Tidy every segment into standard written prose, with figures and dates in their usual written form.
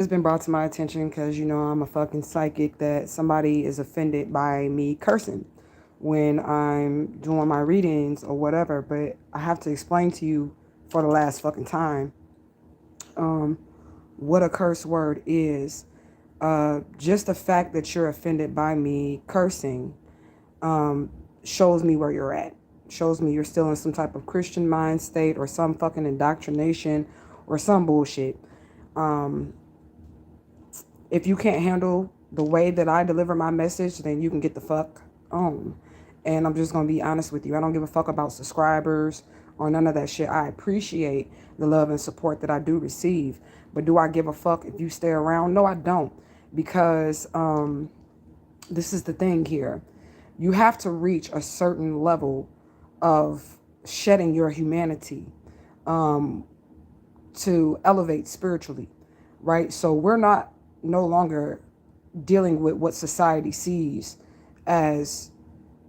It's been brought to my attention because you know I'm a fucking psychic that somebody is offended by me cursing when I'm doing my readings or whatever. But I have to explain to you for the last fucking time um, what a curse word is. Just the fact that you're offended by me cursing um, shows me where you're at. Shows me you're still in some type of Christian mind state or some fucking indoctrination or some bullshit. Um, if you can't handle the way that I deliver my message, then you can get the fuck on. And I'm just gonna be honest with you. I don't give a fuck about subscribers or none of that shit. I appreciate the love and support that I do receive. But do I give a fuck if you stay around? No, I don't. Because this is the thing here. You have to reach a certain level of shedding your humanity um, to elevate spiritually, right? So we're not no longer dealing with what society sees as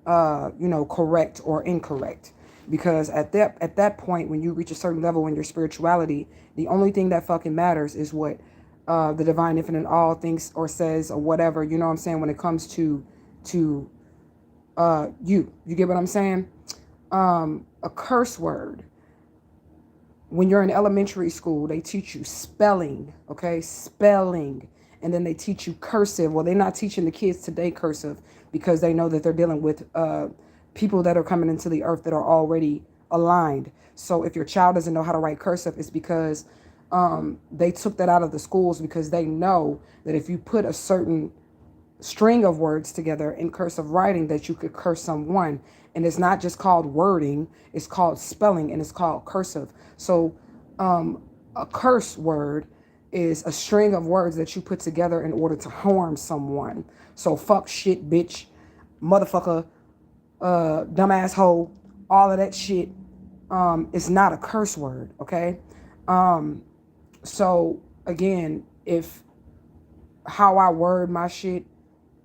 correct or incorrect, because at that point when you reach a certain level in your spirituality, the only thing that fucking matters is what the divine infinite all thinks or says or whatever, you know what I'm saying, when it comes to you get what I'm saying. A curse word, when you're in elementary school, they teach you spelling, okay? Spelling. And then they teach you cursive. Well, they're not teaching the kids today cursive because they know that they're dealing with people that are coming into the earth that are already aligned. So if your child doesn't know how to write cursive, it's because they took that out of the schools because they know that if you put a certain string of words together in cursive writing, that you could curse someone. And it's not just called wording, it's called spelling, and it's called cursive. So a curse word is a string of words that you put together in order to harm someone. So fuck, shit, bitch, motherfucker, dumbass hoe, all of that shit is not a curse word, okay? So again, if how I word my shit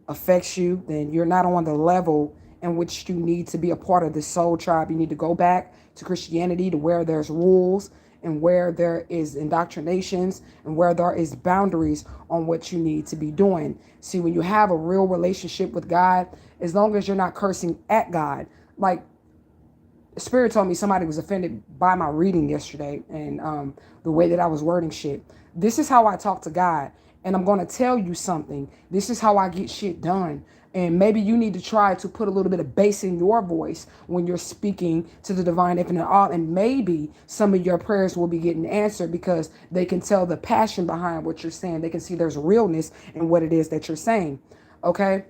affects you, then you're not on the level in which you need to be a part of the soul tribe. You need to go back to Christianity, to where there's rules and where there is indoctrinations and where there is boundaries on what you need to be doing. See, when you have a real relationship with God, as long as you're not cursing at God, like Spirit told me somebody was offended by my reading yesterday and the way that I was wording shit. This is how I talk to God. And I'm going to tell you something. This is how I get shit done. And maybe you need to try to put a little bit of bass in your voice when you're speaking to the divine infinite all. And maybe some of your prayers will be getting answered because they can tell the passion behind what you're saying. They can see there's realness in what it is that you're saying. Okay?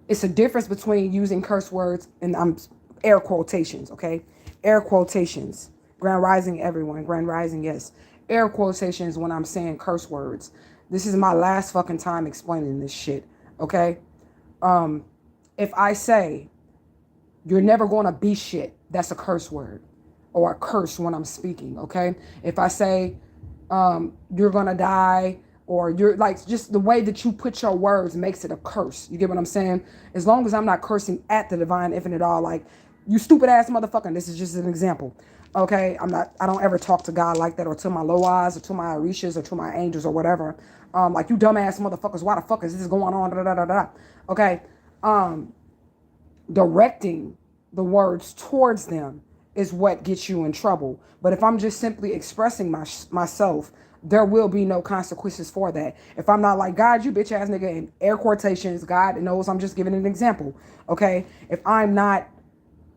It's a difference between using curse words, and I'm air quotations, okay? Air quotations. Grand rising, everyone. Grand rising, yes. Air quotations when I'm saying curse words. This is my last fucking time explaining this shit, okay? If I say you're never going to be shit, that's a curse word or a curse when I'm speaking, okay? If I say you're going to die, or you're like, just the way that you put your words makes it a curse. You get what I'm saying? As long as I'm not cursing at the divine infinite all, like, you stupid ass motherfucker. And this is just an example. Okay, I don't ever talk to God like that, or to my Loas, or to my Orishas, or to my angels, or whatever. Like, you dumbass motherfuckers, why the fuck is this going on? Da, da, da, da. Okay. Directing the words towards them is what gets you in trouble. But if I'm just simply expressing myself, there will be no consequences for that. If I'm not like, God, you bitch ass nigga, in air quotations, God knows I'm just giving an example. Okay. If I'm not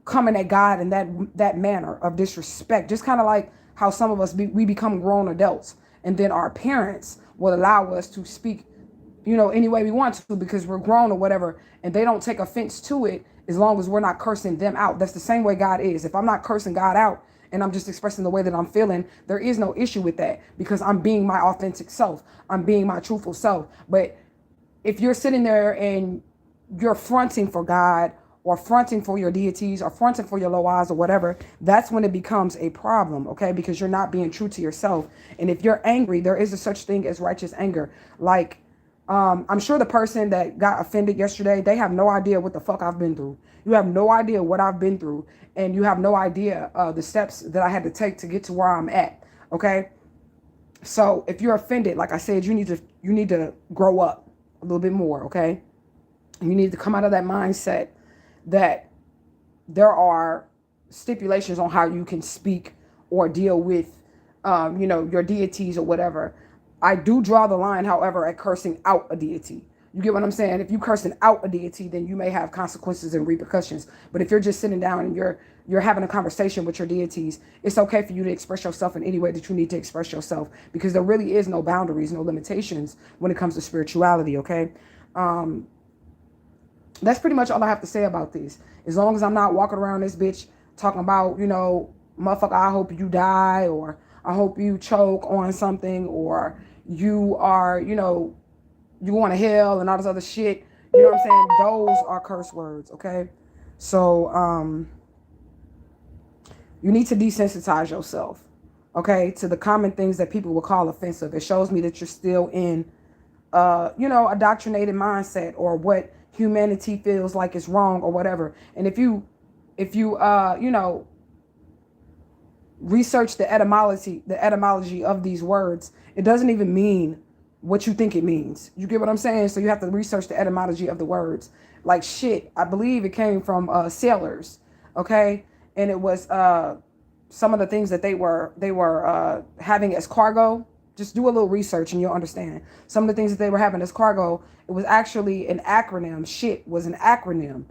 coming at God in that manner of disrespect, just kind of like how some of us we become grown adults, and then our parents will allow us to speak, any way we want to because we're grown or whatever, and they don't take offense to it as long as we're not cursing them out. That's the same way God is. If I'm not cursing God out and I'm just expressing the way that I'm feeling, there is no issue with that because I'm being my authentic self. I'm being my truthful self. But if you're sitting there and you're fronting for God or fronting for your deities or fronting for your loas or whatever, that's when it becomes a problem, okay? Because you're not being true to yourself. And if you're angry, there is a such thing as righteous anger. Like, I'm sure the person that got offended yesterday, they have no idea what the fuck I've been through. You have no idea what I've been through. And you have no idea the steps that I had to take to get to where I'm at, okay? So if you're offended, like I said, you need to grow up a little bit more, okay? You need to come out of that mindset that there are stipulations on how you can speak or deal with, your deities or whatever. I do draw the line, however, at cursing out a deity. You get what I'm saying? If you cursing out a deity, then you may have consequences and repercussions. But if you're just sitting down and you're having a conversation with your deities, it's okay for you to express yourself in any way that you need to express yourself, because there really is no boundaries, no limitations when it comes to spirituality. Okay. Um, that's pretty much all I have to say about this. As long as I'm not walking around this bitch talking about, motherfucker, I hope you die, or I hope you choke on something, or you are, you going to hell and all this other shit. You know what I'm saying? Those are curse words, okay? So, you need to desensitize yourself, okay, to the common things that people will call offensive. It shows me that you're still in a doctrinated mindset, or what humanity feels like is wrong or whatever. And if you research the etymology of these words, it doesn't even mean what you think it means. You get what I'm saying? So you have to research the etymology of the words. Like shit, I believe it came from sailors, okay? And it was some of the things that they were having as cargo. Just do a little research and you'll understand. Some of the things that they were having as cargo, it was actually an acronym. Shit was an acronym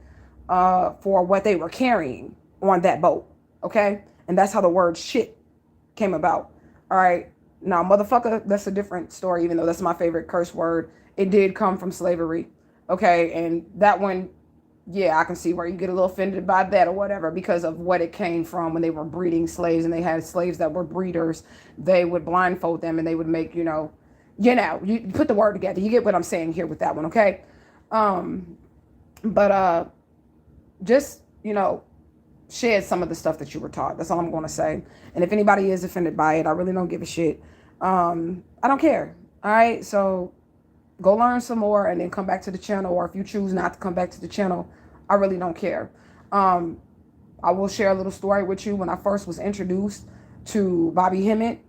for what they were carrying on that boat. Okay? And that's how the word shit came about. All right. Now, motherfucker, that's a different story, even though that's my favorite curse word. It did come from slavery. Okay. And that one, yeah, I can see where you get a little offended by that or whatever, because of what it came from when they were breeding slaves and they had slaves that were breeders. They would blindfold them and they would make, you put the word together. You get what I'm saying here with that one. Okay. But just, shed some of the stuff that you were taught. That's all I'm going to say. And if anybody is offended by it, I really don't give a shit. I don't care. All right. So go learn some more and then come back to the channel. Or if you choose not to come back to the channel, I really don't care. I will share a little story with you. When I first was introduced to Bobby Hemmitt,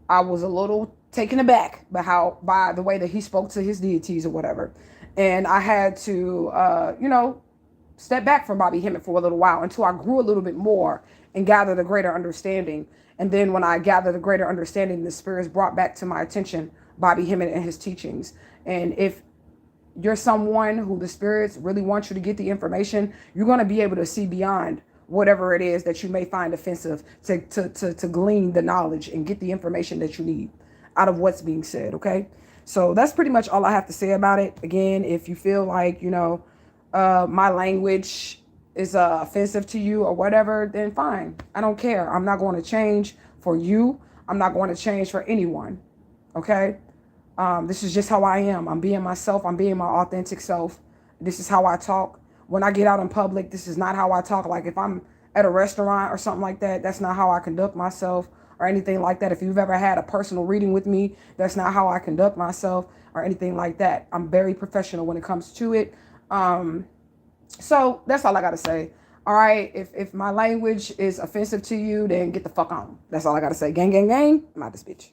I was a little taken aback by the way that he spoke to his deities or whatever. And I had to, step back from Bobby Hemmitt for a little while until I grew a little bit more and gathered a greater understanding. And then when I gathered a greater understanding, the spirits brought back to my attention Bobby Hemmitt and his teachings. And if you're someone who the spirits really want you to get the information, you're going to be able to see beyond whatever it is that you may find offensive to glean the knowledge and get the information that you need out of what's being said. Okay. So that's pretty much all I have to say about it. Again, if you feel like, my language is offensive to you or whatever, then fine. I don't care. I'm not going to change for you. I'm not going to change for anyone. Okay. This is just how I am. I'm being myself. I'm being my authentic self. This is how I talk. When I get out in public, this is not how I talk. Like if I'm at a restaurant or something like that, that's not how I conduct myself or anything like that. If you've ever had a personal reading with me, that's not how I conduct myself or anything like that. I'm very professional when it comes to it. So that's all I got to say. All right. If my language is offensive to you, then get the fuck on. That's all I got to say. Gang, gang, gang. I'm out this bitch.